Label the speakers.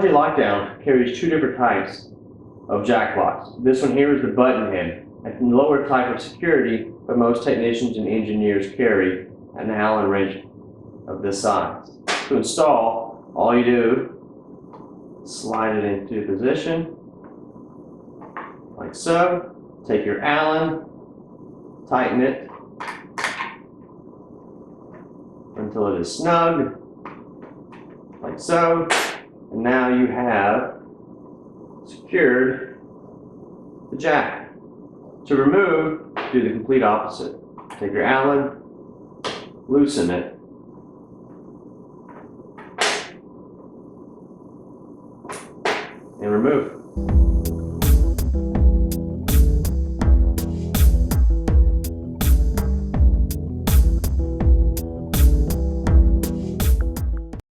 Speaker 1: RJ lockdown carries two different types of jack locks. This one here is the button head, a lower type of security, but most technicians and engineers carry an Allen wrench of this size. To install, all you do, slide it into position, like so. Take your Allen, tighten it until it is snug, like so. And now you have secured the jack. To remove, do the complete opposite. Take your Allen, loosen it, and remove.